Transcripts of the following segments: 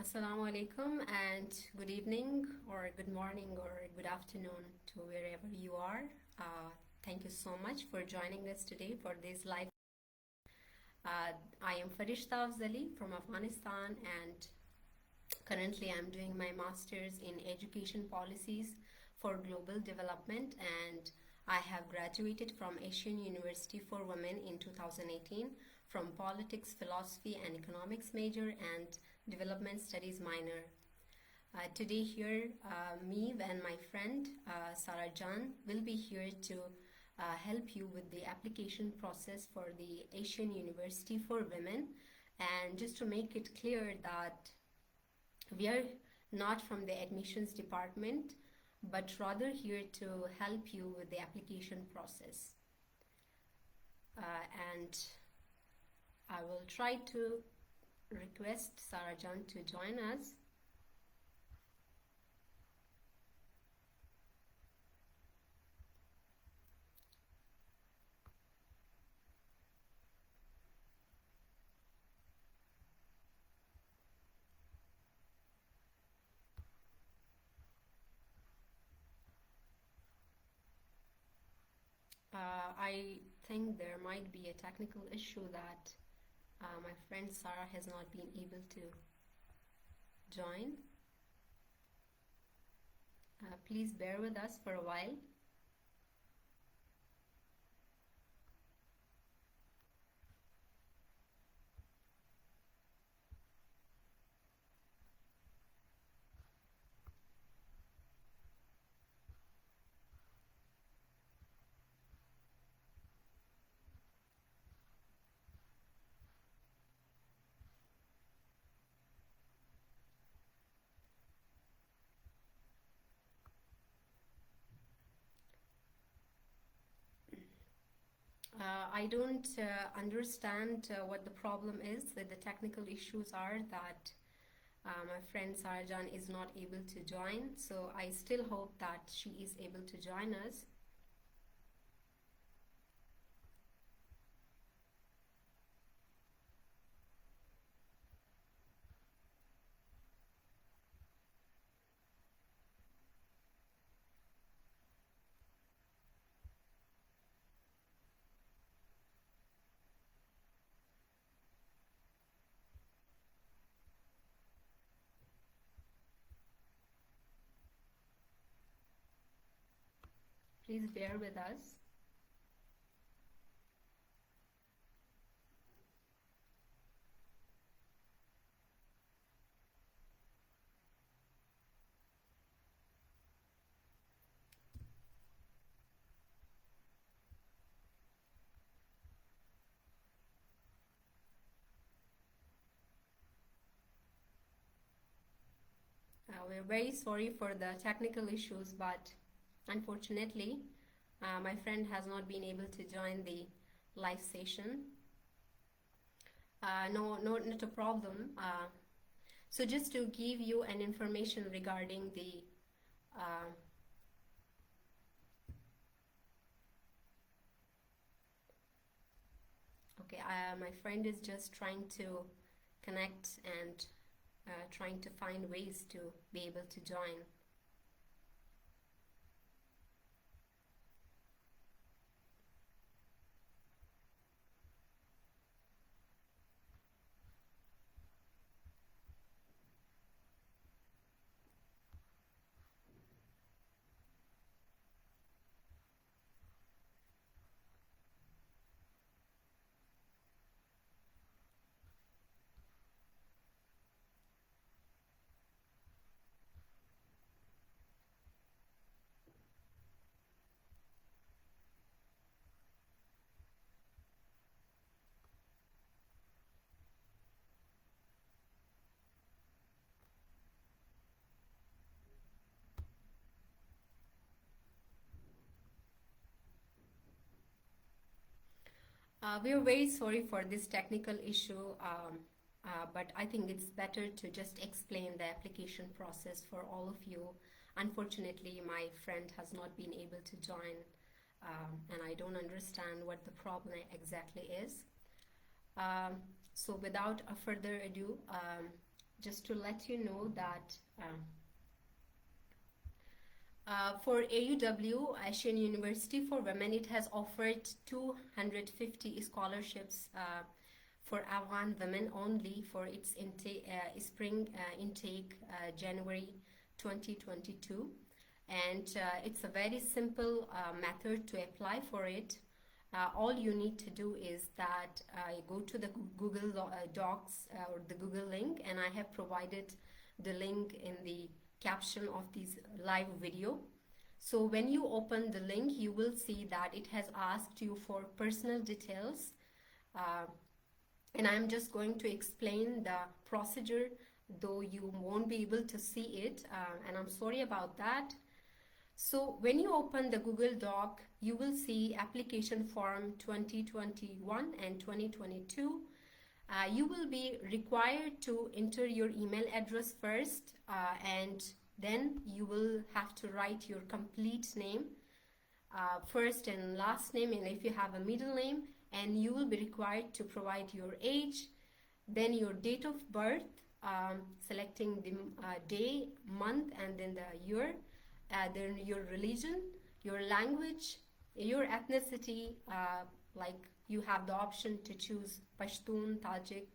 Assalamu alaikum and good evening or good morning or good afternoon to wherever you are. Thank you so much for joining us today for this live. I am Farishta Afzali from Afghanistan, and currently I'm doing my master's in education policies for global development, and I have graduated from Asian University for Women in 2018 from politics, philosophy and economics major and development studies minor. Today here, me and my friend Sarah Jan will be here to help you with the application process for the Asian University for Women. And just to make it clear that we are not from the admissions department, but rather here to help you with the application process. And I will try to request Sarah Jan to join us. I think there might be a technical issue that my friend Sarah has not been able to join. Please bear with us for a while. I don't understand what the problem is, that the technical issues are that my friend Sarah Jan is not able to join, so I still hope that she is able to join us. Please bear with us. We're very sorry for the technical issues, but unfortunately, my friend has not been able to join the live session. No, not a problem. So just to give you an information regarding the okay, my friend is just trying to connect and trying to find ways to be able to join. We are very sorry for this technical issue, but I think it's better to just explain the application process for all of you. Unfortunately, my friend has not been able to join, and I don't understand what the problem exactly is. So without a further ado, just to let you know that for AUW, Asian University for Women, it has offered 250 scholarships for Afghan women only for its spring intake January 2022. And it's a very simple method to apply for it. All you need to do is that you go to the Google Docs or the Google link, and I have provided the link in the caption of this live video. So when you open the link, you will see that it has asked you for personal details, and I'm just going to explain the procedure, though you won't be able to see it, and I'm sorry about that. So when you open the Google Doc, you will see application form 2021 and 2022. You will be required to enter your email address first, and then you will have to write your complete name, first and last name, and if you have a middle name, and you will be required to provide your age, then your date of birth, selecting the day, month, and then the year, then your religion, your language, your ethnicity, like you have the option to choose Pashtun, Tajik,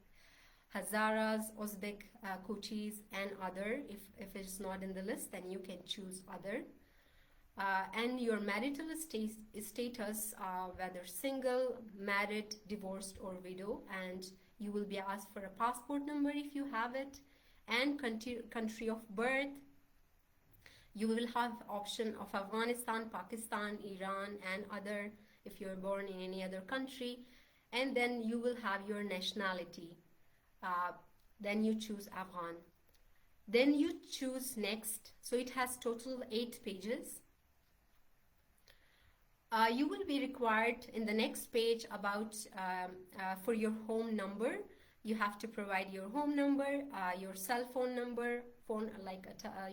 Hazaras, Uzbek, Kochis, and other. If it's not in the list, then you can choose other. And your marital status, whether single, married, divorced, or widow, and you will be asked for a passport number if you have it, and country of birth. You will have option of Afghanistan, Pakistan, Iran, and other if you're born in any other country, and then you will have your nationality. Then you choose Afghan. Then you choose next. So it has total 8 pages. You will be required in the next page about for your home number. You have to provide your home number, your cell phone number,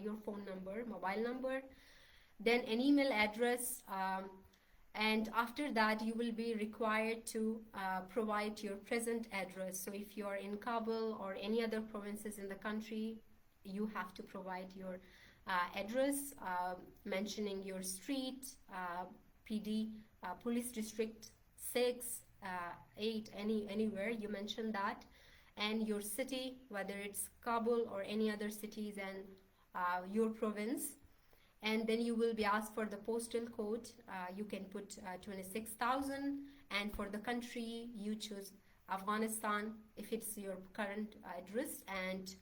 your phone number, mobile number, then an email address, and after that you will be required to provide your present address. So if you are in Kabul or any other provinces in the country, you have to provide your address, mentioning your street, PD, police district 6, 8, anywhere you mention that, and your city, whether it's Kabul or any other cities, and your province. And then you will be asked for the postal code. You can put 26,000, and for the country you choose Afghanistan if it's your current address. And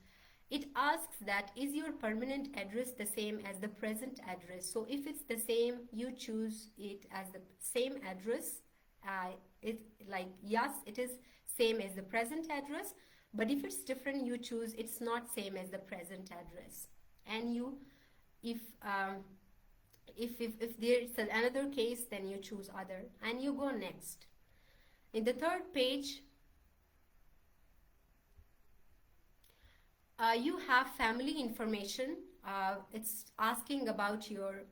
it asks that is your permanent address the same as the present address. So if it's the same, you choose it as the same address. Yes, it is same as the present address, but if it's different, you choose it's not same as the present address. And you, if there is another case, then you choose other, and you go next. In the third page, you have family information. It's asking about your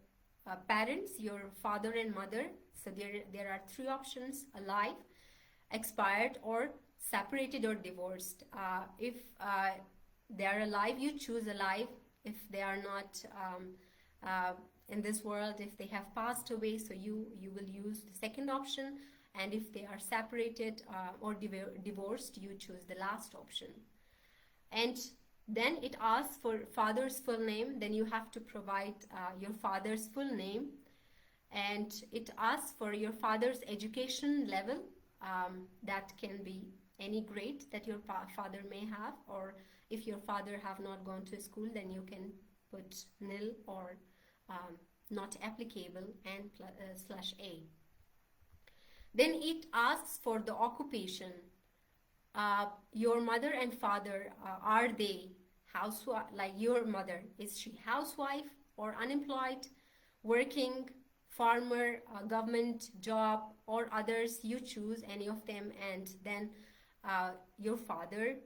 parents, your father and mother. So there are 3 options: alive, expired, or separated or divorced. If they are alive, you choose alive. If they are not in this world, if they have passed away, so you will use the second option. And if they are separated or divorced, you choose the last option. And then it asks for father's full name. Then you have to provide your father's full name. And it asks for your father's education level. That can be any grade that your father may have, or if your father have not gone to school, then you can put nil or not applicable and /A. Then it asks for the occupation. Your mother and father, are they housewife? Like your mother, is she housewife or unemployed, working, farmer, government job, or others? You choose any of them. And then your father,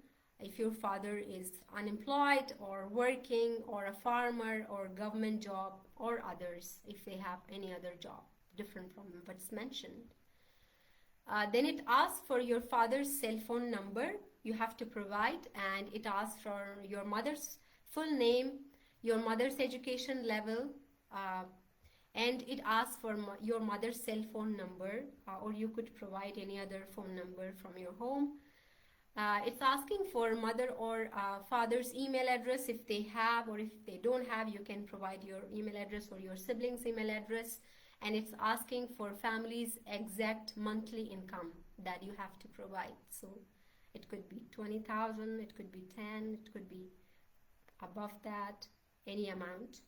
if your father is unemployed or working or a farmer or government job, or others if they have any other job different from what's mentioned. Then it asks for your father's cell phone number. You have to provide, and it asks for your mother's full name, your mother's education level, and it asks for your mother's cell phone number, or you could provide any other phone number from your home. It's asking for mother or father's email address if they have, or if they don't have, you can provide your email address or your siblings' email address. And it's asking for family's exact monthly income that you have to provide. So it could be 20,000, it could be 10, it could be above that, any amount.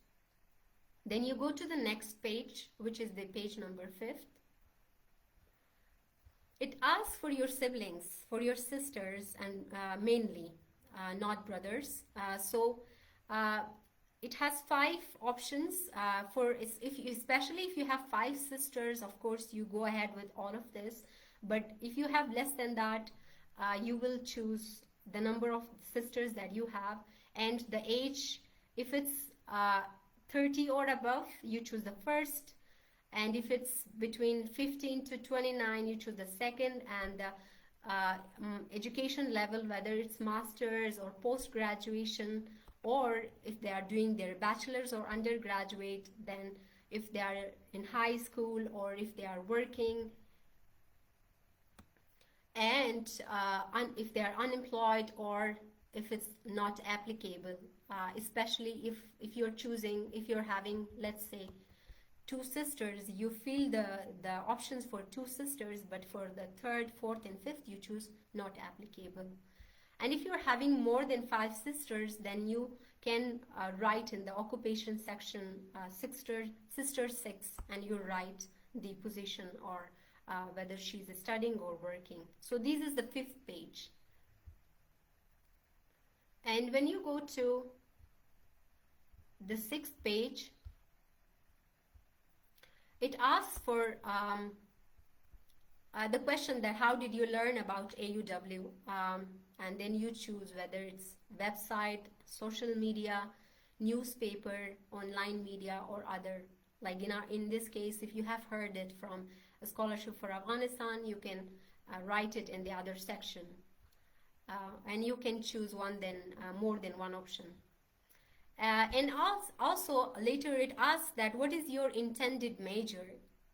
Then you go to the next page, which is the page number 5. It asks for your siblings, for your sisters, and mainly, not brothers. It has 5 options especially if you have 5 sisters. Of course, you go ahead with all of this. But if you have less than that, you will choose the number of sisters that you have, and the age. If it's 30 or above, you choose the first. And if it's between 15 to 29, you choose the second. And the education level, whether it's master's or post-graduation, or if they are doing their bachelor's or undergraduate, then if they are in high school or if they are working, and if they are unemployed, or if it's not applicable, especially if you're having, let's say, 2 sisters, you fill the options for 2 sisters, but for the 3rd, 4th, and 5th, you choose not applicable. And if you're having more than 5 sisters, then you can write in the occupation section sister 6, and you write the position, or whether she's studying or working. So this is the 5th page. And when you go to the 6th page, it asks for the question that how did you learn about AUW, and then you choose whether it's website, social media, newspaper, online media, or other. Like in this case, if you have heard it from a scholarship for Afghanistan, you can write it in the other section, and you can choose more than one option. And also later it asks that what is your intended major.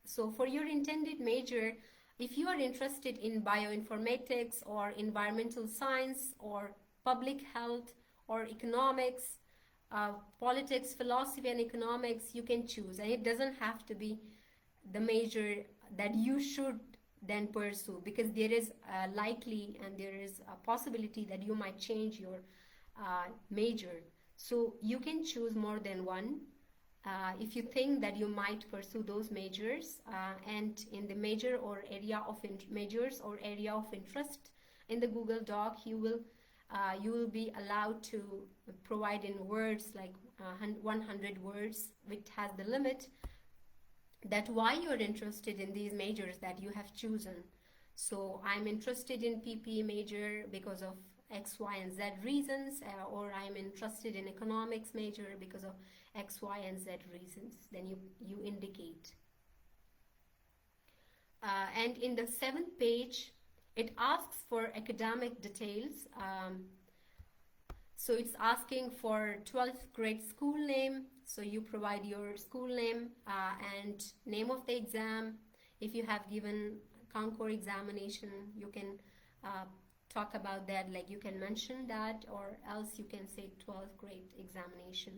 So for your intended major, if you are interested in bioinformatics or environmental science or public health or economics, politics, philosophy, and economics, you can choose. And it doesn't have to be the major that you should then pursue, because there is likely and there is a possibility that you might change your major. So you can choose more than one if you think that you might pursue those majors, and in the major or area of majors or area of interest in the Google Doc, you will be allowed to provide in words like 100 words, which has the limit that why you're interested in these majors that you have chosen. So I'm interested in PP major because of X, Y, and Z reasons, or I'm interested in economics major because of X, Y, and Z reasons. Then you indicate. And in the 7th page, it asks for academic details. So it's asking for 12th grade school name. So you provide your school name and name of the exam. If you have given Concours examination, you can talk about that, like you can mention that, or else you can say 12th grade examination.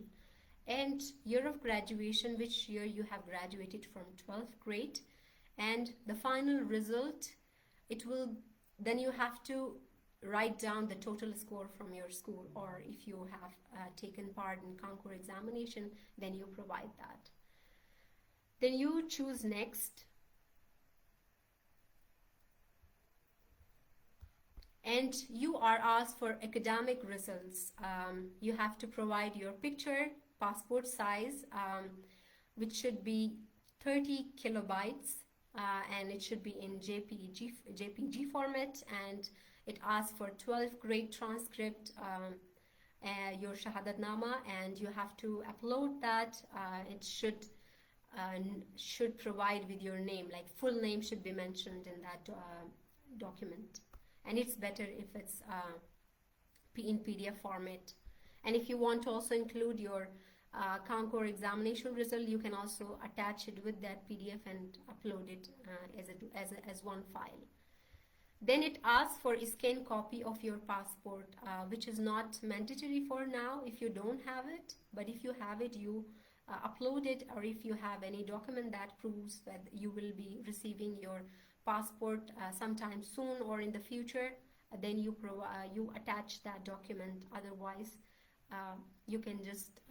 And year of graduation, which year you have graduated from 12th grade, and the final result, then you have to write down the total score from your school, or if you have taken part in Concours examination, then you provide that. Then you choose next. And you are asked for academic results. You have to provide your picture, passport size, which should be 30 kilobytes, and it should be in JPG format, and it asks for 12th grade transcript, your shahadat nama, and you have to upload that. It should should provide with your name, like full name should be mentioned in that document. And it's better if it's in PDF format. And if you want to also include your Concours examination result, you can also attach it with that PDF and upload it as one file. Then it asks for a scanned copy of your passport, which is not mandatory for now if you don't have it, but if you have it, you upload it, or if you have any document that proves that you will be receiving your passport sometime soon or in the future, then you attach that document. Otherwise, you can just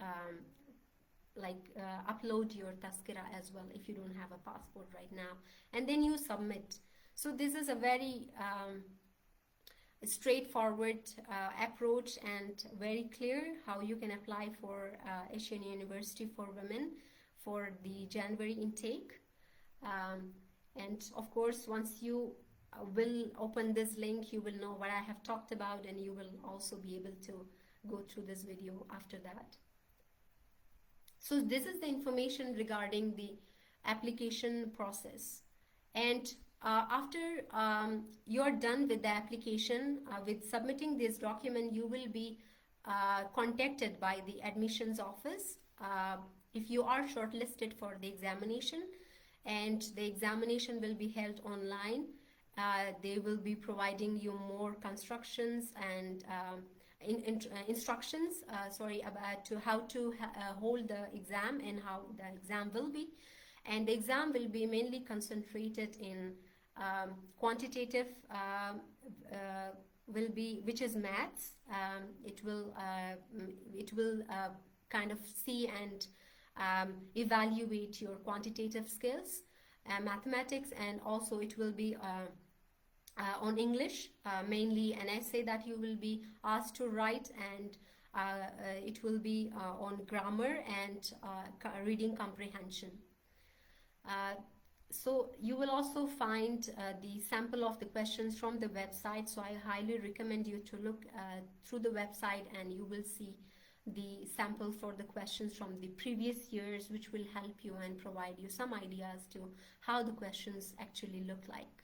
upload your tazkira as well if you don't have a passport right now, and then you submit. So this is a very straightforward approach and very clear how you can apply for Asian University for Women for the January intake. And of course, once you will open this link, you will know what I have talked about, and you will also be able to go through this video after that. So this is the information regarding the application process. And after you're done with the application, with submitting this document, you will be contacted by the admissions office if you are shortlisted for the examination, and the examination will be held online. They will be providing you more instructions and instructions about how to hold the exam and how the exam will be. And the exam will be mainly concentrated in quantitative, which is maths. It will kind of see and evaluate your quantitative skills, mathematics, and also it will be on English, mainly an essay that you will be asked to write, and it will be on grammar and reading comprehension. So you will also find the sample of the questions from the website, so I highly recommend you to look through the website, and you will see the sample for the questions from the previous years, which will help you and provide you some ideas to how the questions actually look like.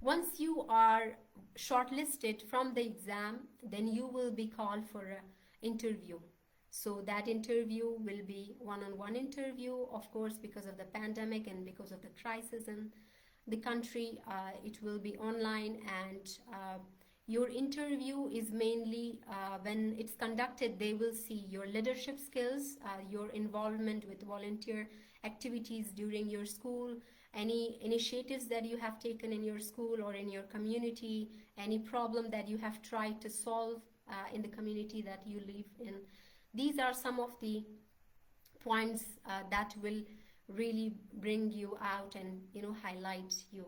Once you are shortlisted from the exam, then you will be called for an interview. So that interview will be one-on-one interview, of course, because of the pandemic and because of the crisis in the country. It will be online, and your interview is mainly, when it's conducted, they will see your leadership skills, your involvement with volunteer activities during your school, any initiatives that you have taken in your school or in your community, any problem that you have tried to solve in the community that you live in. These are some of the points that will really bring you out and highlight you.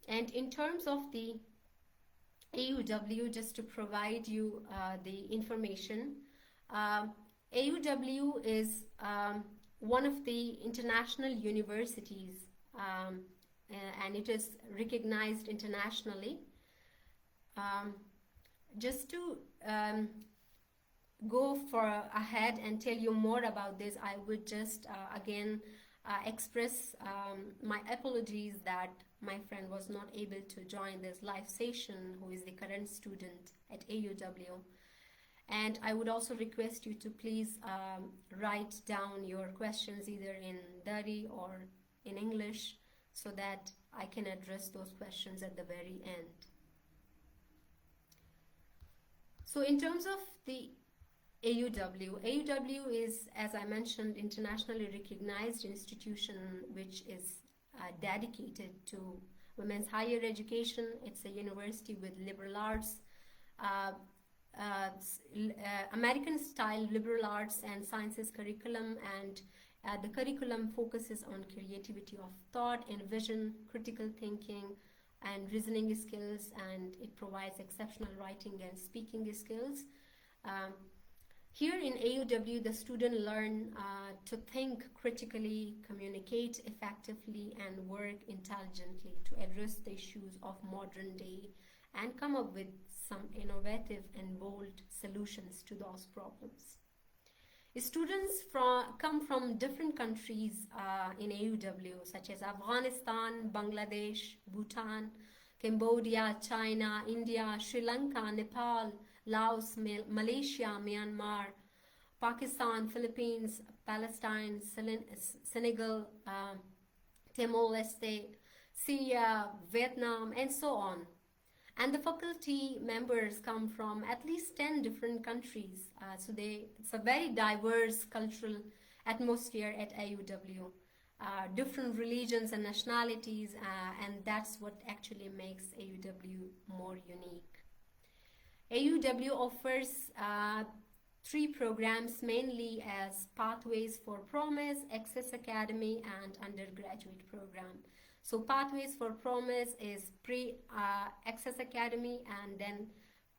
And in terms of the AUW, just to provide you the information, AUW is one of the international universities, and it is recognized internationally. Just to go ahead and tell you more about this, I would just again express my apologies that my friend was not able to join this live session, who is the current student at AUW. And I would also request you to please write down your questions either in Dari or in English, so that I can address those questions at the very end. So in terms of the AUW is, as I mentioned, internationally recognized institution which is dedicated to women's higher education. It's a university with liberal arts, American-style liberal arts and sciences curriculum, and the curriculum focuses on creativity of thought and vision, critical thinking, and reasoning skills, and it provides exceptional writing and speaking skills. Here in AUW, the students learn to think critically, communicate effectively, and work intelligently to address the issues of modern day and come up with some innovative and bold solutions to those problems. Students come from different countries in AUW, such as Afghanistan, Bangladesh, Bhutan, Cambodia, China, India, Sri Lanka, Nepal, Laos, Malaysia, Myanmar, Pakistan, Philippines, Palestine, Senegal, Timor-Leste, Syria, Vietnam, and so on. And the faculty members come from at least 10 different countries. So it's a very diverse cultural atmosphere at AUW. Different religions and nationalities, and that's what actually makes AUW more unique. AUW offers 3 programs mainly as Pathways for Promise, Access Academy, and undergraduate program. So Pathways for Promise is pre-Access Academy, and then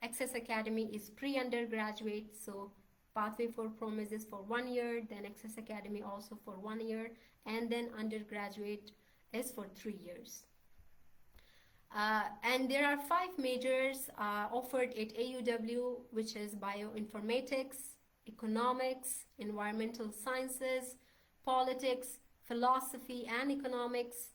Access Academy is pre-undergraduate. So Pathway for Promise is for 1 year, then Access Academy also for 1 year, and then undergraduate is for 3 years. And there are 5 majors offered at AUW, which is bioinformatics, economics, environmental sciences, politics, philosophy and economics,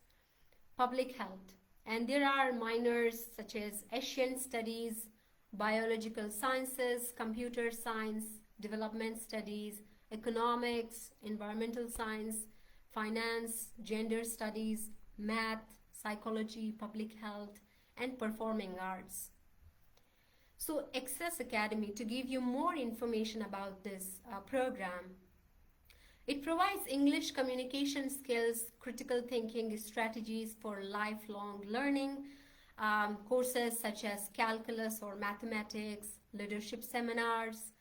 public health. And there are minors such as Asian studies, biological sciences, computer science, development studies, economics, environmental science, finance, gender studies, math, psychology, public health, and performing arts. So Access Academy, to give you more information about this program, it provides English communication skills, critical thinking strategies for lifelong learning, courses such as calculus or mathematics, leadership seminars,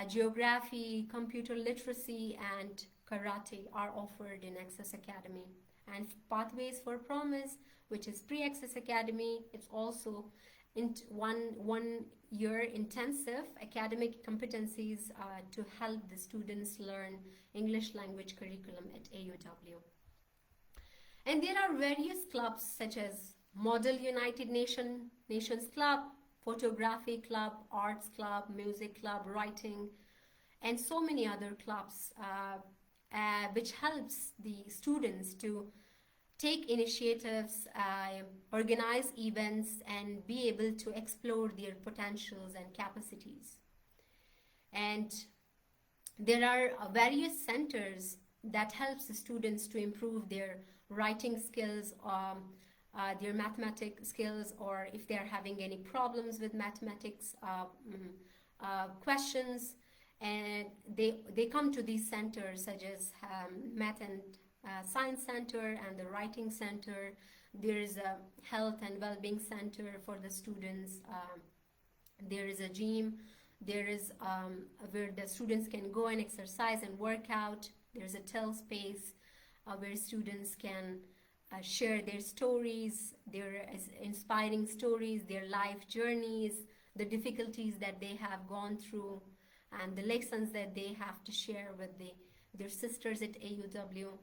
geography, computer literacy, and karate are offered in Access Academy. And Pathways for Promise, which is pre-Access Academy, it's also in one year intensive academic competencies to help the students learn English language curriculum at AUW. And there are various clubs such as Model United Nations Club, Photography Club, Arts Club, Music Club, Writing, and so many other clubs which helps the students to take initiatives, organize events, and be able to explore their potentials and capacities. And there are various centers that helps the students to improve their writing skills, their mathematics skills, or if they're having any problems with mathematics questions, and they come to these centers such as Math and Science Center and the Writing Center. There is a Health and Wellbeing Center for the students. There is a gym. There is where the students can go and exercise and work out. There's a tell space where students can share their stories, their inspiring stories, their life journeys, the difficulties that they have gone through, and the lessons that they have to share with their sisters at AUW.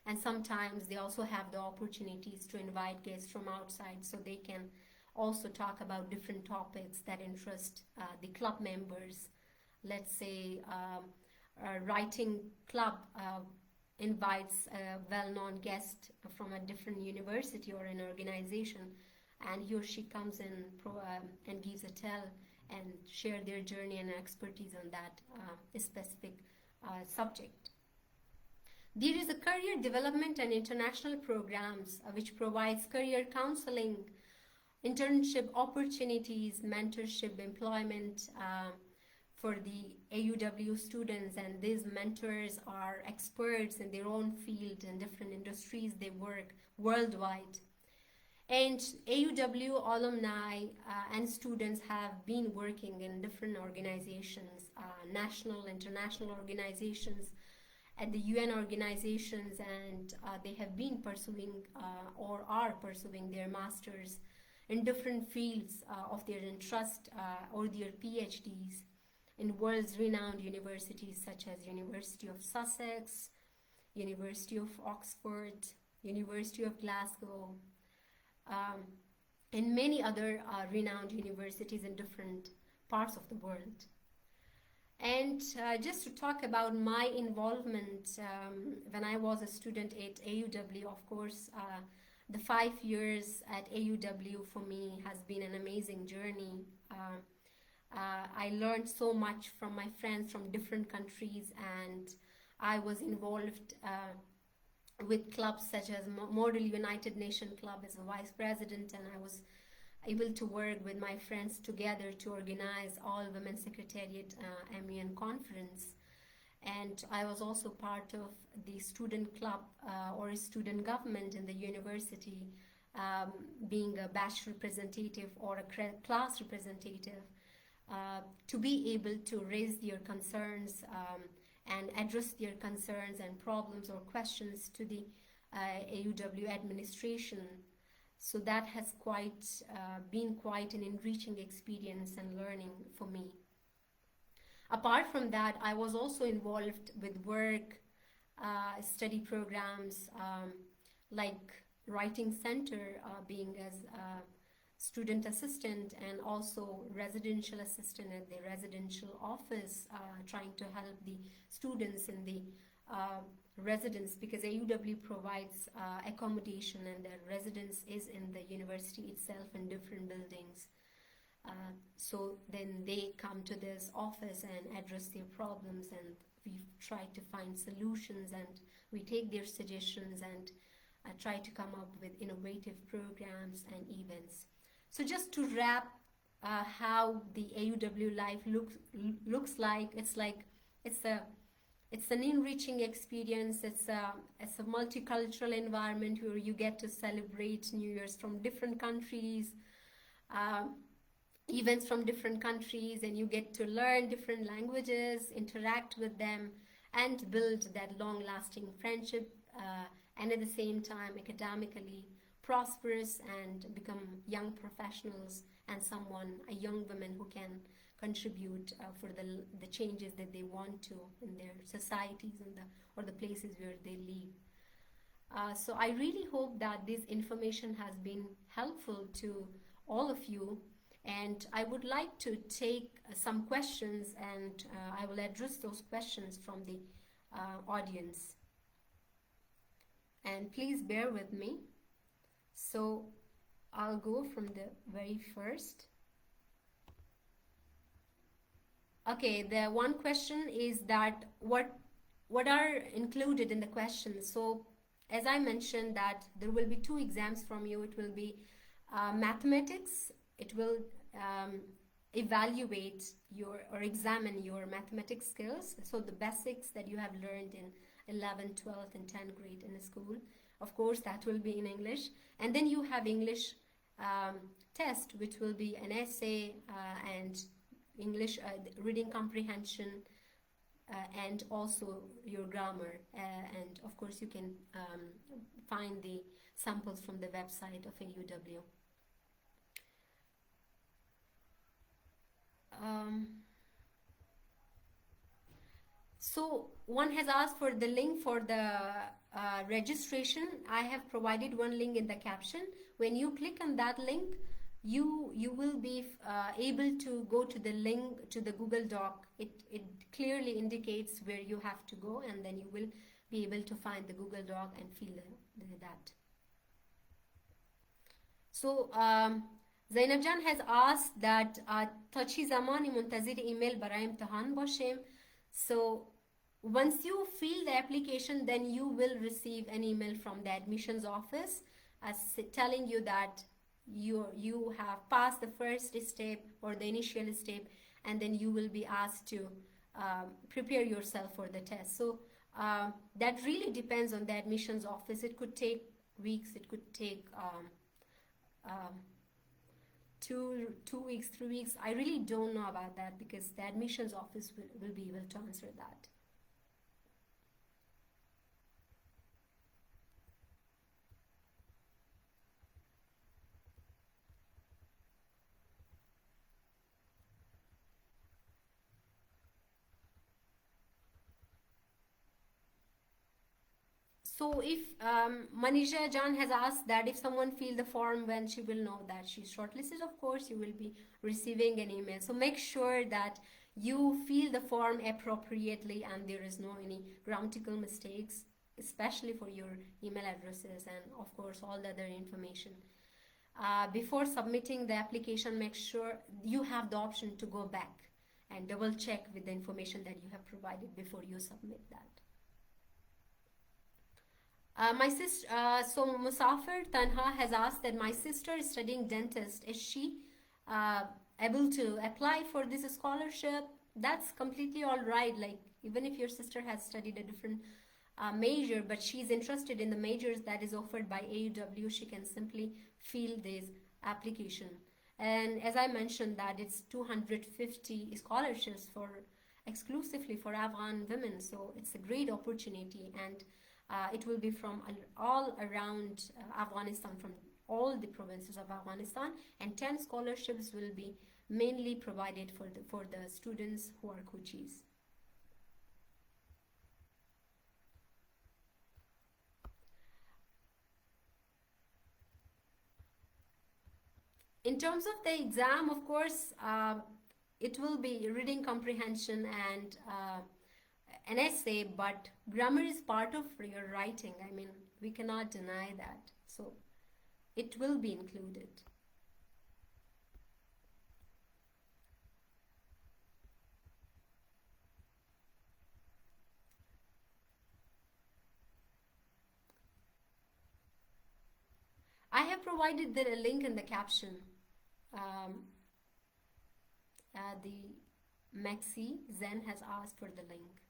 And sometimes they also have the opportunities to invite guests from outside, so they can also talk about different topics that interest the club members. Let's say a writing club invites a well-known guest from a different university or an organization, and he or she comes in and gives a tell and share their journey and expertise on that specific subject. There is a career development and international programs which provides career counseling, internship opportunities, mentorship, employment for the AUW students, and these mentors are experts in their own field and different industries. They work worldwide. And AUW alumni and students have been working in different organizations, national, international organizations, at the UN organizations, and they have been pursuing or are pursuing their masters in different fields of their interest or their PhDs in world's renowned universities such as University of Sussex, University of Oxford, University of Glasgow, and many other renowned universities in different parts of the world. And just to talk about my involvement when I was a student at AUW, of course, the 5 years at AUW for me has been an amazing journey. I learned so much from my friends from different countries, and I was involved with clubs such as Model United Nations Club as a vice president, and I was able to work with my friends together to organize all Women Secretariat MEN conference. And I was also part of the student club or student government in the university, being a batch representative or a class representative, to be able to raise their concerns and address their concerns and problems or questions to the AUW administration. So that has been quite an enriching experience and learning for me. Apart from that, I was also involved with work, study programs like Writing Center, being as a student assistant, and also residential assistant at the residential office, trying to help the students in the residence, because AUW provides accommodation and the residence is in the university itself in different buildings. So then they come to this office and address their problems, and we try to find solutions, and we take their suggestions and try to come up with innovative programs and events. So just to wrap how the AUW life looks like, it's an enriching experience. It's a multicultural environment where you get to celebrate New Year's from different countries, events from different countries, and you get to learn different languages, interact with them, and build that long-lasting friendship, and at the same time academically prosperous and become young professionals and a young woman who can contribute for the changes that they want to in their societies and or the places where they live. So I really hope that this information has been helpful to all of you, and I would like to take some questions, and I will address those questions from the audience. And please bear with me. So I'll go from the very first. Okay, the one question is that what are included in the question. So as I mentioned, that there will be 2 exams from you. It will be mathematics. It will evaluate or examine your mathematics skills, so the basics that you have learned in 11th, 12th and 10th grade in the school. Of course, that will be in English. And then you have English test, which will be an essay and English reading comprehension, and also your grammar. And of course, you can find the samples from the website of AUW. So one has asked for the link for the registration. I have provided one link in the caption. When you click on that link, you will be able to go to the link to the Google Doc. It clearly indicates where you have to go, and then you will be able to find the Google Doc and fill that. So زینب جان has asked that تا چی زمانی منتظر ایمیل برای امتحان باشیم. So once you fill the application, then you will receive an email from the admissions office as telling you that you have passed the first step or the initial step, and then you will be asked to prepare yourself for the test. So that really depends on the admissions office. It could take weeks, it could take 2 weeks, 3 weeks. I really don't know about that, because the admissions office will be able to answer that. So if Manisha Jan has asked that if someone fills the form, when she will know that she's shortlisted, of course you will be receiving an email. So make sure that you fill the form appropriately and there is no any grammatical mistakes, especially for your email addresses and of course all the other information. Before submitting the application, make sure you have the option to go back and double check with the information that you have provided before you submit that. My sister, so Musafir Tanha has asked that my sister is studying dentist. Is she able to apply for this scholarship? That's completely all right. Like, even if your sister has studied a different major, but she's interested in the majors that is offered by AUW, she can simply fill this application. And as I mentioned, that it's 250 scholarships for exclusively for Afghan women, so it's a great opportunity, and it will be from all around Afghanistan, from all the provinces of Afghanistan, and 10 scholarships will be mainly provided for the students who are coachees. In terms of the exam, of course, it will be reading comprehension and an essay, but grammar is part of your writing. I mean, we cannot deny that. So it will be included. I have provided the link in the caption. The Maxi Zen has asked for the link.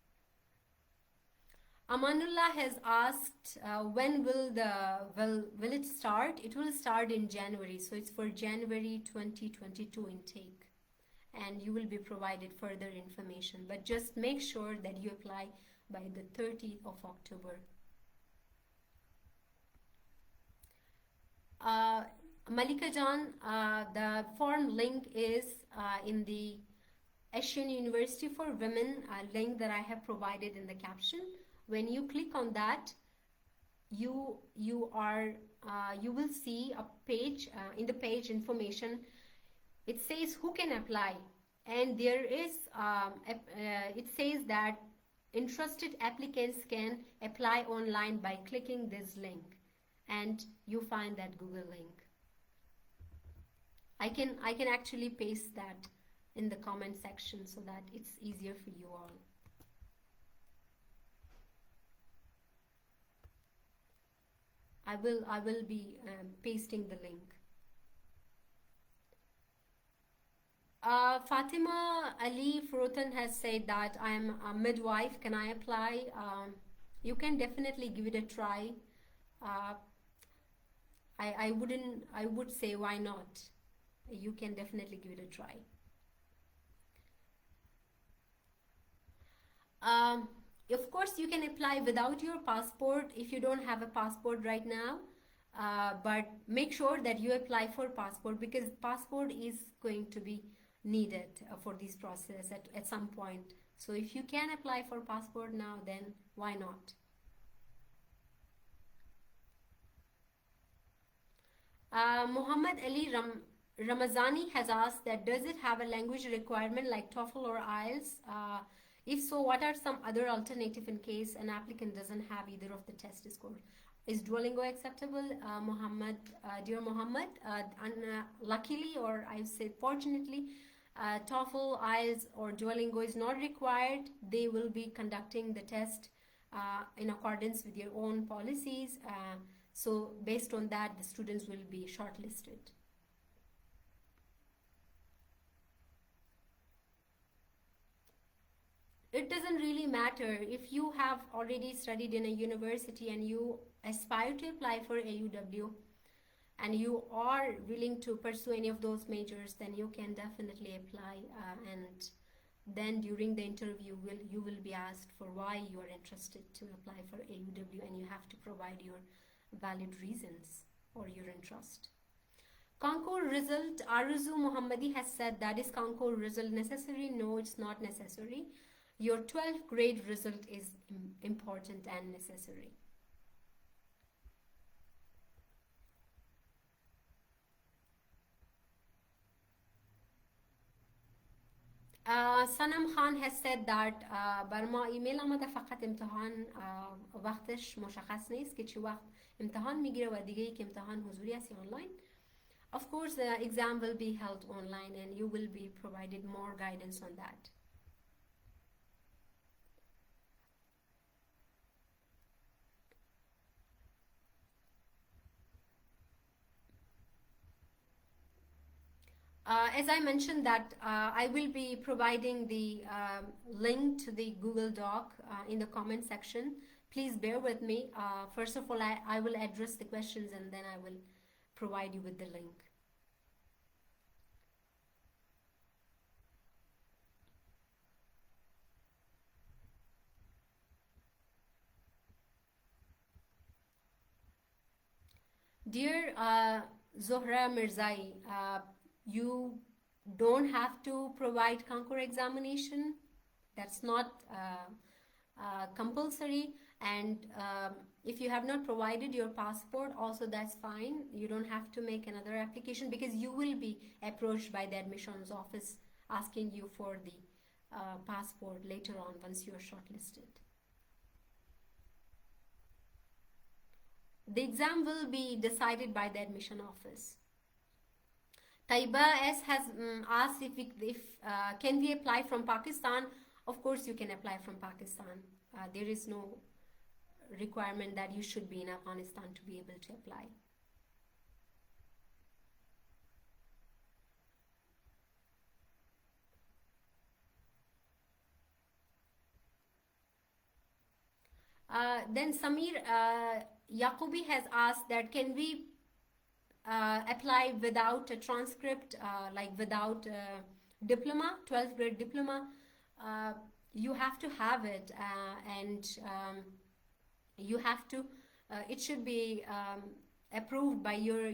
Amanullah has asked when will it start? It will start in January, so it's for January 2022 intake, and you will be provided further information, but just make sure that you apply by the 30th of October. Malika Jan, the form link is in the Asian University for Women link that I have provided in the caption. When you click on that, you will see a page. In the page information, it says who can apply, and there is it says that interested applicants can apply online by clicking this link, and you find that Google link. I can actually paste that in the comment section so that it's easier for you all. I will be pasting the link. Fatima Ali Furutan has said that I am a midwife. Can I apply? You can definitely give it a try. I would say why not. You can definitely give it a try. Of course, you can apply without your passport if you don't have a passport right now, but make sure that you apply for passport, because passport is going to be needed for this process at some point. So if you can apply for passport now, then why not? Muhammad Ali Ramazani has asked that does it have a language requirement like TOEFL or IELTS? If so, what are some other alternative in case an applicant doesn't have either of the test scores? Is Duolingo acceptable, Muhammad? Dear Muhammad, luckily, or I say fortunately, TOEFL, IELTS, or Duolingo is not required. They will be conducting the test in accordance with your own policies. So based on that, the students will be shortlisted. It doesn't really matter if you have already studied in a university and you aspire to apply for AUW and you are willing to pursue any of those majors, then you can definitely apply, and then during the interview you will be asked for why you are interested to apply for AUW, and you have to provide your valid reasons or your interest. Concours result, Aruzu Muhammadi has said, that is Concours result necessary? No, it's not necessary. Your 12th grade result is important and necessary. Sanam Khan has said that بر ما ایمیل آمده فقط امتحان وقتش مشخص نیست که چی وقت امتحان میگیره و دیگه یک امتحان حضوری است یا آنلاین. Of course the exam will be held online and you will be provided more guidance on that. As I mentioned that I will be providing the link to the Google Doc in the comment section. Please bear with me. First of all, I will address the questions and then I will provide you with the link. Dear Zohra Mirzai, you don't have to provide Concours examination. That's not compulsory. And if you have not provided your passport, also that's fine. You don't have to make another application because you will be approached by the admissions office asking you for the passport later on once you are shortlisted. The exam will be decided by the admission office. Taiba S has asked if can we apply from Pakistan? Of course you can apply from Pakistan. There is no requirement that you should be in Afghanistan to be able to apply. Then Samir Yaqubi has asked that can we apply without a transcript, like without a diploma, 12th grade diploma. You have to have it and you have to, it should be approved by your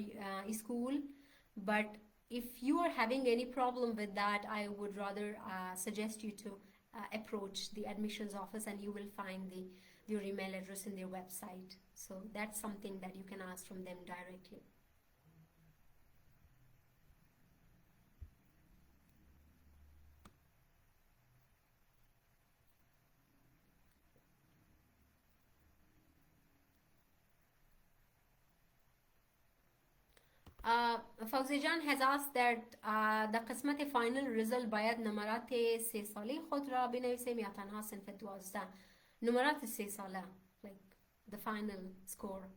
school. But if you are having any problem with that, I would rather suggest you to approach the admissions office and you will find your email address in their website. So that's something that you can ask from them directly. فوزیجان has asked that در قسمت فاینل ریزلت باید نمرات 3 ساله خود را بنویسیم یا تنها صنف 12 نمرات 3 ساله like the final score.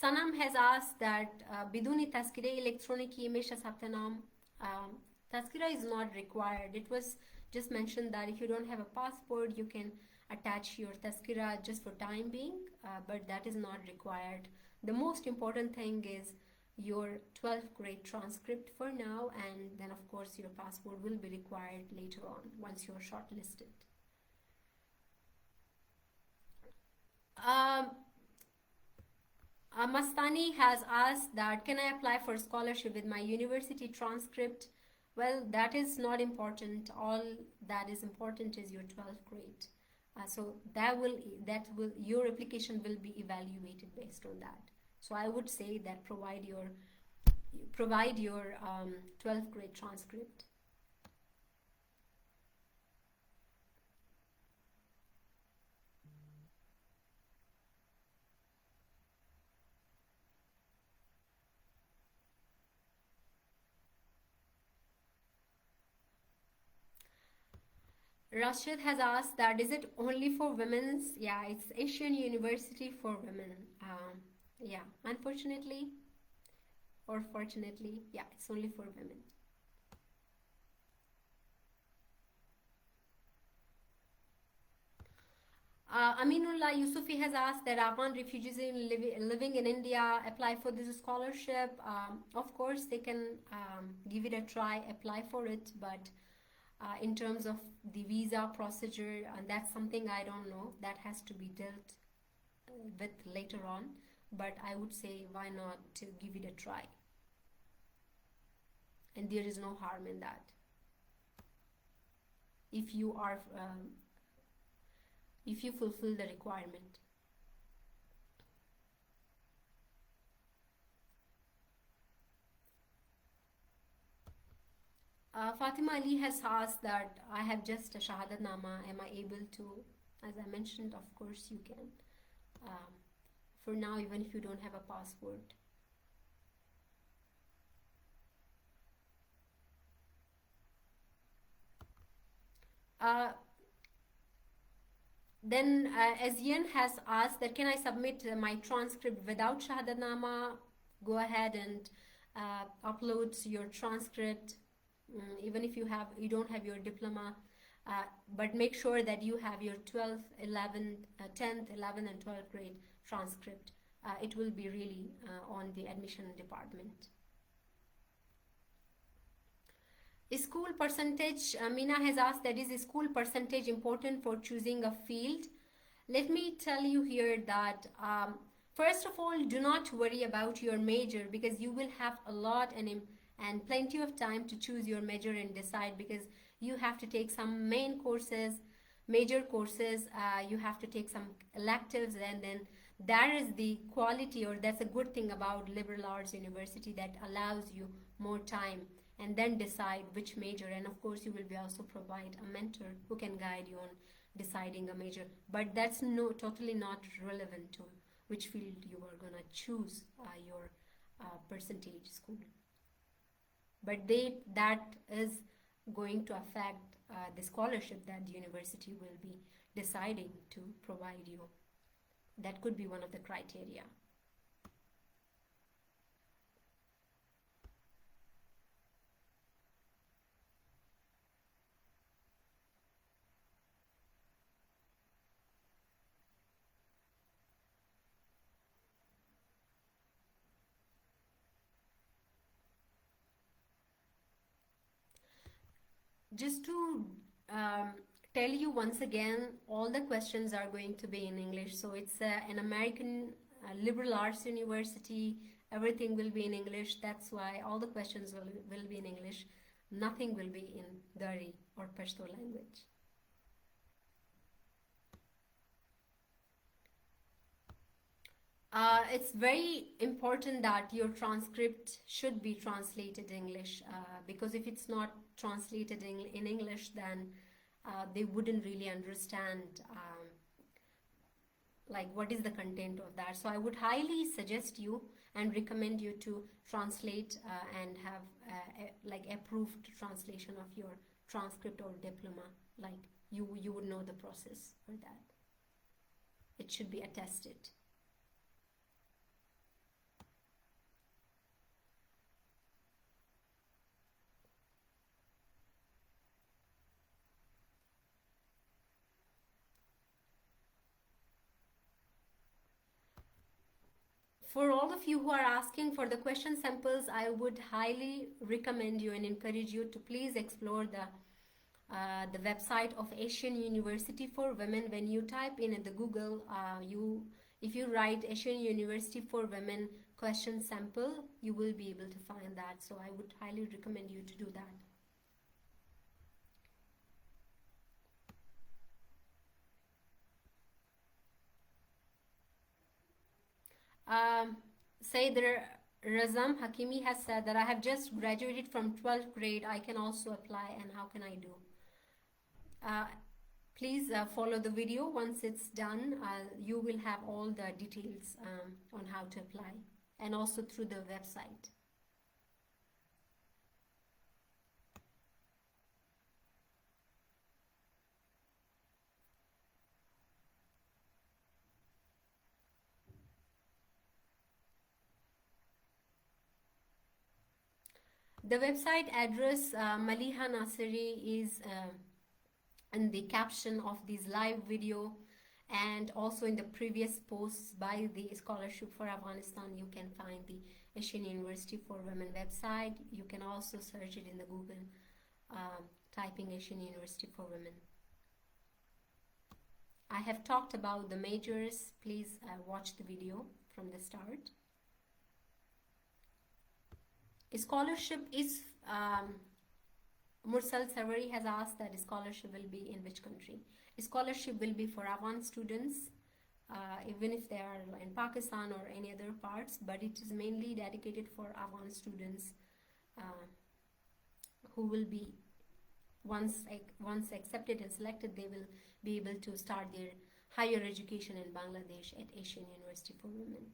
Sanam has asked that بدون تذکره الکترونیکی میشه ثبت نام. تذکره is not required. It was just mentioned that if you don't have a passport you can attach your tazkira just for time being, but that is not required. The most important thing is your 12th grade transcript for now, and then of course your passport will be required later on once you are shortlisted. Mastani has asked that can I apply for scholarship with my university transcript? Well, that is not important. All that is important is your 12th grade. So your application will be evaluated based on that. So I would say that provide your 12th grade transcript. Rashid has asked that is it only for women's? Yeah, it's Asian University for women. Yeah, unfortunately or fortunately, yeah, it's only for women. Aminullah Yusufi has asked that Afghan refugees living in India apply for this scholarship. Of course, they can give it a try, apply for it, but in terms of the visa procedure, and that's something I don't know. That has to be dealt with later on. But I would say why not to give it a try. And there is no harm in that. If you fulfill the requirement. Fatima Ali has asked that I have just a Shahadat Nama. Am I able to? As I mentioned, of course you can. For now, even if you don't have a passport. Then Asian has asked that can I submit my transcript without Shahadat Nama? Go ahead and upload your transcript, even if you don't have your diploma. But make sure that you have your 12th, 11th, 10th, 11th and 12th grade transcript. It will be really on the admission department. School percentage, Mina has asked that is school percentage important for choosing a field? Let me tell you here that first of all, do not worry about your major because you will have a lot and plenty of time to choose your major and decide, because you have to take some main courses, major courses, you have to take some electives, and then that is the quality, or that's a good thing about liberal arts university, that allows you more time and then decide which major. And of course you will be also provide a mentor who can guide you on deciding a major, but that's totally not relevant to which field you are gonna choose your percentage school. But that is going to affect the scholarship that the university will be deciding to provide you. That could be one of the criteria. Just to tell you once again, all the questions are going to be in English. So it's an American liberal arts university. Everything will be in English. That's why all the questions will be in English. Nothing will be in Dari or Pashto language. It's very important that your transcript should be translated English, because if it's not translated in English, then they wouldn't really understand like what is the content of that. So I would highly suggest you and recommend you to translate and have like approved translation of your transcript or diploma. Like you would know the process for that. It should be attested. For all of you who are asking for the question samples, I would highly recommend you and encourage you to please explore the website of Asian University for Women. When you type in the Google, if you write Asian University for Women question sample, you will be able to find that. So I would highly recommend you to do that. Said Razam Hakimi has said that I have just graduated from 12th grade. I can also apply, and how can I do? Please follow the video. Once it's done, you will have all the details on how to apply, and also through the website. The website address, Maliha Nasiri, is in the caption of this live video, and also in the previous posts by the Scholarship for Afghanistan. You can find the Asian University for Women website. You can also search it in the Google, typing Asian University for Women. I have talked about the majors. Please watch the video from the start. Scholarship is, Mursal Sarwari has asked that scholarship will be in which country? Scholarship will be for Afghan students, even if they are in Pakistan or any other parts, but it is mainly dedicated for Afghan students who will be once accepted and selected, they will be able to start their higher education in Bangladesh at Asian University for Women.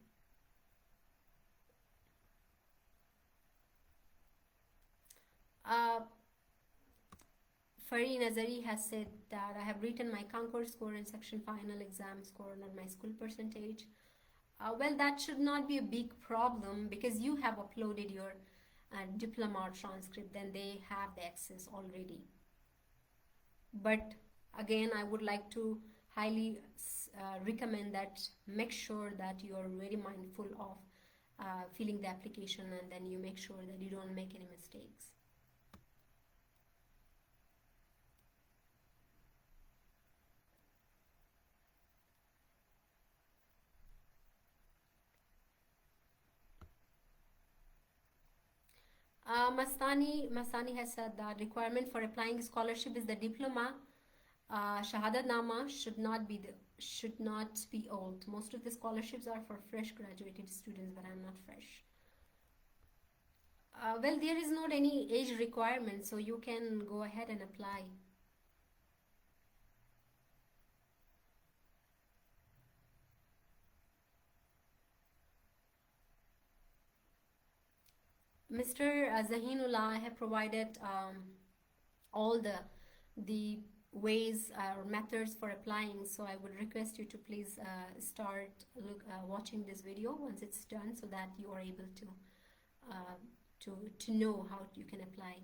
Fareen Azari has said that I have written my Concord score and section final exam score, not my school percentage. Well, that should not be a big problem because you have uploaded your diploma or transcript, then they have the access already. But again, I would like to highly recommend that make sure that you are very mindful of filling the application, and then you make sure that you don't make any mistakes. Mastani has said that requirement for applying scholarship is the diploma. Shahadat Nama should not be old. Most of the scholarships are for fresh graduated students, but I'm not fresh. Well, there is not any age requirement, so you can go ahead and apply. Mr. Zahinullah, I have provided all the ways or methods for applying, so I would request you to please start watching this video once it's done, so that you are able to know how you can apply.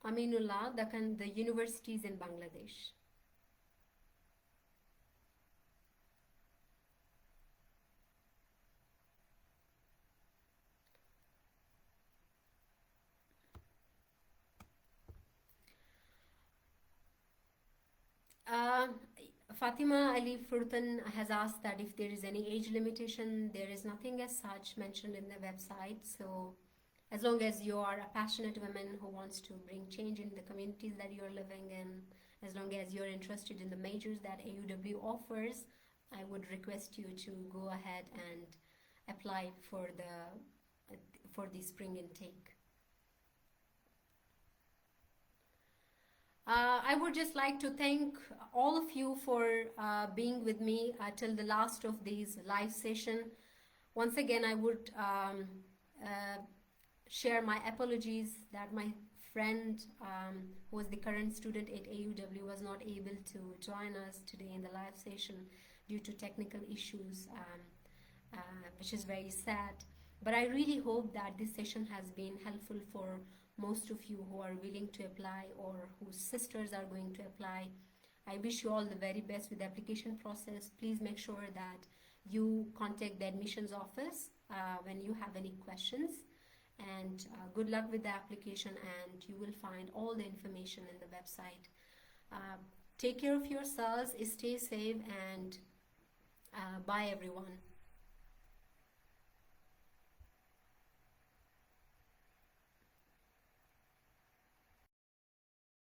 Aminullah, the universities in Bangladesh. Fatima Ali Furtan has asked that if there is any age limitation. There is nothing as such mentioned in the website. So as long as you are a passionate woman who wants to bring change in the communities that you're living in, as long as you're interested in the majors that AUW offers, I would request you to go ahead and apply for the spring intake. I would just like to thank all of you for being with me till the last of these live session. Once again, I would share my apologies that my friend who was the current student at AUW was not able to join us today in the live session due to technical issues, which is very sad. But I really hope that this session has been helpful for most of you who are willing to apply or whose sisters are going to apply. I wish you all the very best with the application process. Please make sure that you contact the admissions office when you have any questions. And good luck with the application, and you will find all the information in the website. Take care of yourselves, stay safe, and bye everyone.